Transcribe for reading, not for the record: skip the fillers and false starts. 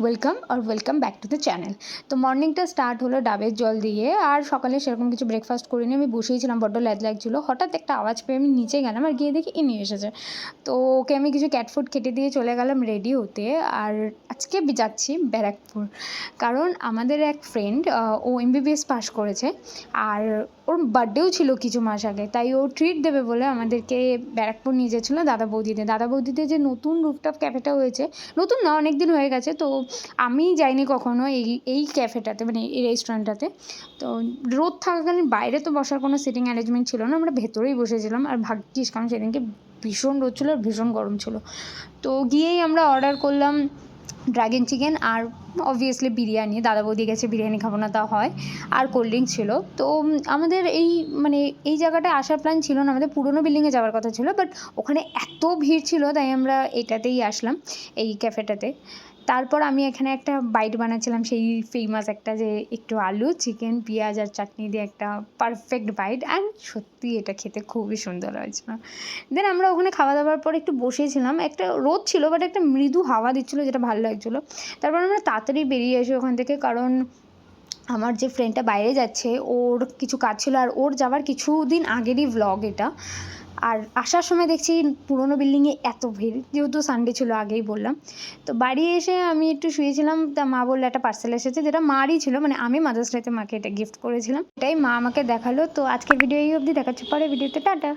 Welcome back to the channel. তো মর্নিংটা start হলো ডাবের জল দিয়ে। আর সকালে সেরকম কিছু ব্রেকফাস্ট করিনি, আমি বসেইছিলাম, বড্ড ল্যাদ লাগছিলো। হঠাৎ একটা আওয়াজ পেয়ে আমি নিচে গেলাম আর গিয়ে দেখি ইনি এসেছে। তো ওকে আমি কিছু ক্যাট ফুড খেতে দিয়ে চলে গেলাম রেডি হতে। আর আজকে যাচ্ছি ব্যারাকপুর, কারণ আমাদের এক ফ্রেন্ড, ও এমবিবিএস পাস করেছে আর ওর বার্থডেও ছিল কিছু মাস আগে, তাই ও ট্রিট দেবে বলে আমাদেরকে ব্যারাকপুর নিয়ে যাচ্ছিলো দাদা বৌদিতে যে নতুন রুফটপ ক্যাফেটা হয়েছে, নতুন না অনেক দিন হয়ে গেছে। তো আমি যাইনি কখনো এই ক্যাফেটাতে, মানে এই রেস্টুরেন্টটাতে। তো রোদ থাকাকালীন বাইরে তো বসার কোনো সিটিং অ্যারেঞ্জমেন্ট ছিল না, আমরা ভেতরেই বসেছিলাম। আর ভাগ্যিস, কারণ সেদিনকে ভীষণ রোদ ছিল আর ভীষণ গরম ছিল। তো গিয়েই আমরা অর্ডার করলাম ড্রাগন চিকেন আর অবভিয়াসলি বিরিয়ানি। দাদা বৌদি গেছে, বিরিয়ানি খাবো না তা হয়। আর কোল্ড ড্রিঙ্কস ছিল। তো আমাদের এই জায়গাটায় আসার প্ল্যান ছিল না, আমাদের পুরোনো বিল্ডিংয়ে যাওয়ার কথা ছিল, বাট ওখানে এত ভিড় ছিল তাই আমরা এটাতেই আসলাম, এই ক্যাফেটাতে। তারপর আমি এখানে একটা বাইট বানাচ্ছিলাম, সেই ফেমাস একটা, যে একটু আলু, চিকেন, পেঁয়াজ আর চাটনি দিয়ে একটা পারফেক্ট বাইট। অ্যান্ড সত্যি এটা খেতে খুবই সুন্দর হয়েছিল। দেন আমরা ওখানে খাওয়া দাওয়ার পর একটু বসেছিলাম, একটা রোদ ছিল বাট একটা মৃদু হাওয়া দিচ্ছিলো, যেটা ভালো লাগছিলো। তারপর আমরা তাড়াতাড়ি বেরিয়ে আসি ওখান থেকে, কারণ আমার যে ফ্রেন্ডটা বাইরে যাচ্ছে ওর কিছু কাজ ছিল, আর ওর যাওয়ার কিছুদিন আগেরই ভ্লগ এটা। আর আসার সময় দেখছি পুরোনো বিল্ডিংয়ে এত ভিড়, যেহেতু সানডে ছিল আগেই বললাম। তো বাড়ি এসে আমি একটু শুয়েছিলাম, তা মা বললো একটা পার্সেল এসেছে, যেটা মারই ছিল, মানে আমি মাদার্স ডেতে মাকে এটা গিফট করেছিলাম, এটাই মা আমাকে দেখালো। তো আজকের ভিডিও এই অবধি, দেখাচ্ছে পরে ভিডিওতে, টাটা।